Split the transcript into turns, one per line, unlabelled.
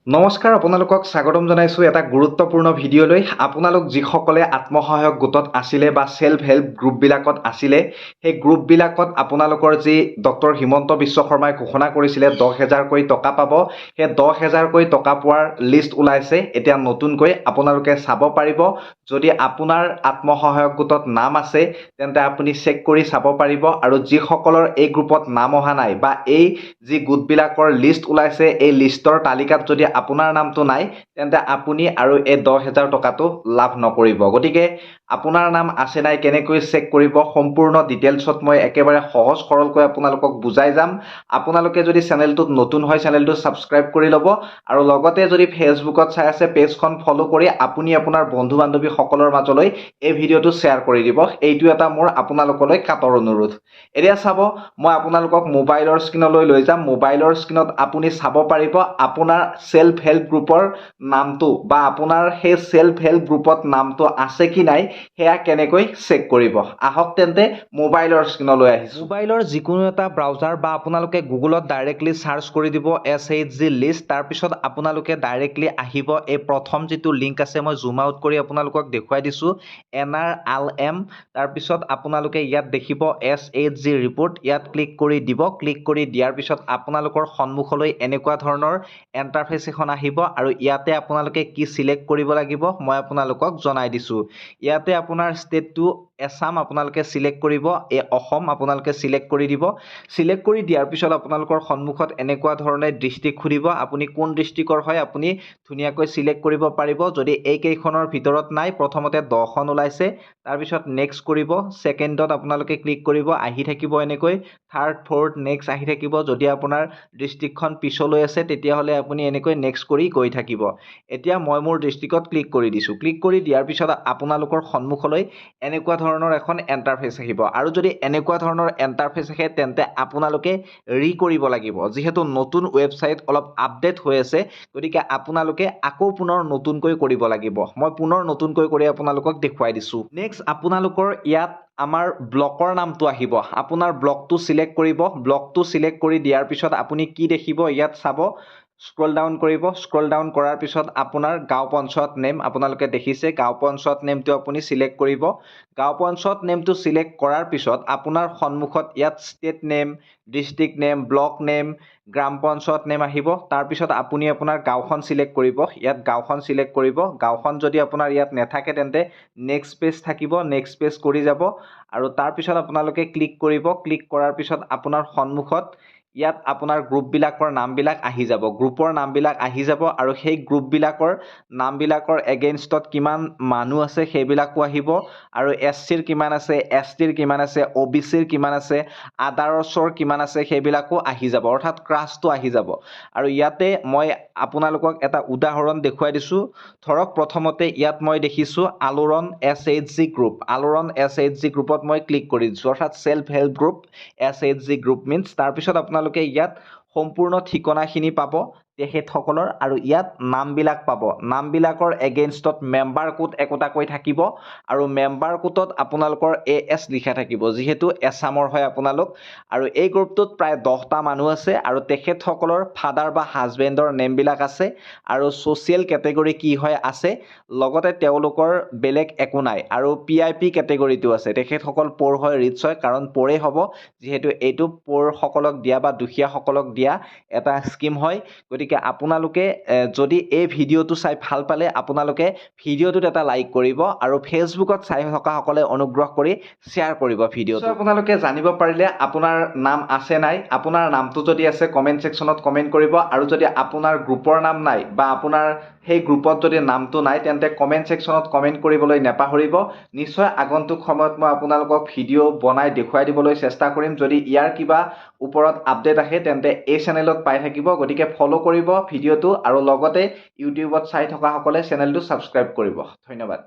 নমস্কাৰ আপোনালোকক স্বাগতম জনাইছোঁ এটা গুৰুত্বপূৰ্ণ ভিডিঅ'লৈ। আপোনালোক যিসকলে আত্মসহায়ক গোটত আছিলে বা সেল্ফ হেল্প গ্ৰুপবিলাকত আছিলে, সেই গ্ৰুপবিলাকত আপোনালোকৰ যি ডক্টৰ হিমন্ত বিশ্ব শৰ্মাই ঘোষণা কৰিছিলে 10,000কৈ টকা পাব, সেই 10,000কৈ টকা পোৱাৰ লিষ্ট ওলাইছে। এতিয়া নতুনকৈ আপোনালোকে চাব পাৰিব। যদি আপোনাৰ আত্মসহায়ক গোটত নাম আছে তেন্তে আপুনি চেক কৰি চাব পাৰিব, আৰু যিসকলৰ এই গ্ৰুপত নাম অহা নাই বা এই যি গোটবিলাকৰ লিষ্ট ওলাইছে এই লিষ্টৰ তালিকাত যদি আপোনাৰ নামটো নাই তেন্তে আপুনি আৰু এই 10,000 টকাটো লাভ নকৰিব। গতিকে আপোনাৰ নাম আছে নাই কেনেকৈ চেক কৰিব সম্পূৰ্ণ ডিটেইলছত মই একেবাৰে সহজ সৰলকৈ আপোনালোকক বুজাই যাম। আপোনালোকে যদি চেনেলটোত নতুন হয় চেনেলটো ছাবস্ক্ৰাইব কৰি ল'ব, আৰু লগতে যদি ফেচবুকত চাই আছে পেজখন ফ'ল' কৰি আপুনি আপোনাৰ বন্ধু বান্ধৱীসকলৰ মাজলৈ এই ভিডিঅ'টো শ্বেয়াৰ কৰি দিব। এইটো এটা মোৰ আপোনালোকলৈ কাটৰ অনুৰোধ। এতিয়া চাব, মই আপোনালোকক মোবাইলৰ স্ক্ৰীনলৈ লৈ যাম। মোবাইলৰ স্ক্ৰীনত আপুনি চাব পাৰিব আপোনাৰ সেল্ফ হেল্প গ্ৰুপৰ নামটো বা আপোনাৰ সেই সেল্ফ হেল্প গ্ৰুপত নামটো আছে কি নাই সেয়া কেনেকৈ চেক কৰিব। আহক তেন্তে মোবাইলৰ স্ক্ৰীনলৈ আহিছোঁ। মোবাইলৰ যিকোনো এটা ব্ৰাউজাৰ বা আপোনালোকে গুগলত ডাইৰেক্টলি চাৰ্চ কৰি দিব SHG লিষ্ট। তাৰপিছত আপোনালোকে ডাইৰেক্টলি আহিব এই প্ৰথম যিটো লিংক আছে, মই জুম আউট কৰি আপোনালোকক দেখুৱাই দিছোঁ, NRLM। তাৰপিছত আপোনালোকে ইয়াত দেখিব SHG ৰিপৰ্ট, ইয়াত ক্লিক কৰি দিব। ক্লিক কৰি দিয়াৰ পিছত আপোনালোকৰ সন্মুখলৈ এনেকুৱা ধৰণৰ ইণ্টাৰফেচ এখন আহিব, আৰু ইয়াতে আপোনালোকে কি সিলেক্ট কৰিব লাগিব মই আপোনালোকক জনাই দিছোঁ। ইয়াতে আপোনাৰ ষ্টেটটো এছাম আপোনালোকে সিলেক্ট কৰিব, এই অসম আপোনালোকে সিলেক্ট কৰি দিব। সিলেক্ট কৰি দিয়াৰ পিছত আপোনালোকৰ সন্মুখত এনেকুৱা ধৰণে ডিষ্ট্ৰিক্ট খুলিব। আপুনি কোন ডিষ্ট্ৰিক্টৰ হয় আপুনি ধুনীয়াকৈ সিলেক্ট কৰিব পাৰিব। যদি এইকেইখনৰ ভিতৰত নাই, প্ৰথমতে 10খন ওলাইছে, তাৰপিছত নেক্সট কৰিব, ছেকেণ্ডত আপোনালোকে ক্লিক কৰিব, আহি থাকিব এনেকৈ, থাৰ্ড ফ'ৰ্থ নেক্সট আহি থাকিব। যদি আপোনাৰ ডিষ্ট্ৰিক্টখন পিছলৈ আছে তেতিয়াহ'লে আপুনি এনেকৈ নেক্সট কৰি গৈ থাকিব। এতিয়া মই মোৰ ডিষ্ট্ৰিক্টত ক্লিক কৰি দিছোঁ। ক্লিক কৰি দিয়াৰ পিছত আপোনালোকৰ সন্মুখলৈ এনেকুৱা ধৰণৰ এখন ইণ্টাৰফেচ আহিব, আৰু যদি এনেকুৱা ধৰণৰ ইণ্টাৰফেচ আহে তেন্তে আপোনালোকে কৰিব লাগিব। যিহেতু নতুন ৱেবছাইট অলপ আপডেট হৈ আছে, গতিকে আপোনালোকে আকৌ পুনৰ নতুনকৈ কৰিব লাগিব। মই পুনৰ নতুনকৈ কৰি আপোনালোকক দেখুৱাই দিছোঁ। নেক্সট আপোনালোকৰ ইয়াত আমাৰ ব্লকৰ নামটো আহিব। আপোনাৰ ব্লকটো সিলেক্ট কৰিব। ব্লকটো সিলেক্ট কৰি দিয়াৰ পিছত আপুনি কি দেখিব ইয়াত চাব, স্ক্ৰল ডাউন কৰিব। স্ক্ৰল ডাউন কৰাৰ পিছত আপোনাৰ গাঁও পঞ্চায়ত নেম আপোনালোকে দেখিছে, গাঁও পঞ্চায়ত নেমটো আপুনি সিলেক্ট কৰিব। গাঁও পঞ্চায়ত নেমটো সিলেক্ট কৰাৰ পিছত আপোনাৰ সন্মুখত ইয়াত state name, district name, block name, গ্ৰাম পঞ্চায়ত নেম আহিব। তাৰপিছত আপুনি আপোনাৰ গাঁওখন সিলেক্ট কৰিব। ইয়াত গাঁওখন সিলেক্ট কৰিব। গাঁওখন যদি আপোনাৰ ইয়াত নাথাকে তেন্তে নেক্সট পেজ থাকিব, নেক্সট পেজ কৰি যাব, আৰু তাৰপিছত আপোনালোকে ক্লিক কৰিব। ক্লিক কৰাৰ পিছত আপোনাৰ সন্মুখত ইয়াত আপোনাৰ গ্ৰুপবিলাকৰ নামবিলাক আহি যাব, গ্ৰুপৰ নামবিলাক আহি যাব, আৰু সেই গ্ৰুপবিলাকৰ নামবিলাকৰ এগেইনষ্টত কিমান মানুহ আছে সেইবিলাকো আহিব, আৰু SCৰ কিমান আছে, STৰ কিমান আছে, OBCৰ কিমান আছে, আদাৰ্ছৰ কিমান আছে সেইবিলাকো আহি যাব, অৰ্থাৎ ক্ৰাছটো আহি যাব। আৰু ইয়াতে মই আপোনালোকক এটা উদাহৰণ দেখুৱাই দিছোঁ। ধৰক প্ৰথমতে ইয়াত মই দেখিছোঁ আলোড়ন SHG গ্ৰুপ। আলোড়ন SHG গ্ৰুপত মই ক্লিক কৰি দিছোঁ, অৰ্থাৎ self help group SHG group means. তাৰপিছত আপোনালোকে ইয়াত সম্পূৰ্ণ ঠিকনাখিনি পাব তেখেতসকলৰ, আৰু ইয়াত নামবিলাক পাব। নামবিলাকৰ এগেইনষ্টত মেম্বাৰ কোড একোটাকৈ থাকিব, আৰু মেম্বাৰ কোডত আপোনালোকৰ AS লিখা থাকিব, যিহেতু এছামৰ হয় আপোনালোক। আৰু এই গ্ৰুপটোত প্ৰায় 10টা মানুহ আছে, আৰু তেখেতসকলৰ ফাদাৰ বা হাজবেণ্ডৰ নেমবিলাক আছে, আৰু ছ'চিয়েল কেটেগৰী কি হয় আছে, লগতে তেওঁলোকৰ বেলেগ একো নাই। আৰু PIP কেটেগৰীটো আছে, তেখেতসকল প'ৰ হয়, ৰিচ হয়, কাৰণ প'ৰে হ'ব, যিহেতু এইটো প'ৰসকলক দিয়া বা দুখীয়াসকলক দিয়া এটা স্কিম হয়। গতিকে আপোনালোকে যদি এই ভিডিঅ'টো চাই ভাল পালে আপোনালোকে ভিডিঅ'টোত এটা লাইক কৰিব, আৰু ফেচবুকত চাই থকাসকলে অনুগ্ৰহ কৰি শ্বেয়াৰ কৰিব ভিডিঅ'টো। আপোনালোকে জানিব পাৰিলে আপোনাৰ নাম আছে নাই। আপোনাৰ নামটো যদি আছে কমেণ্ট ছেকশ্যনত কমেণ্ট কৰিব, আৰু যদি আপোনাৰ গ্ৰুপৰ নাম নাই বা আপোনাৰ সেই গ্ৰুপত যদি নামটো নাই তেন্তে কমেণ্ট ছেকশ্যনত কমেণ্ট কৰিবলৈ নাপাহৰিব। নিশ্চয় আগন্তুক সময়ত মই আপোনালোকক ভিডিঅ' বনাই দেখুৱাই দিবলৈ চেষ্টা কৰিম। যদি ইয়াৰ কিবা ওপৰত আপডেট আহে তেন্তে এই চেনেলত পাই থাকিব। গতিকে ফ'ল' কৰিব ভিডিঅ'টো, আৰু লগতে ইউটিউবত চাই থকাসকলে চেনেলটো ছাবস্ক্ৰাইব কৰিব। ধন্যবাদ।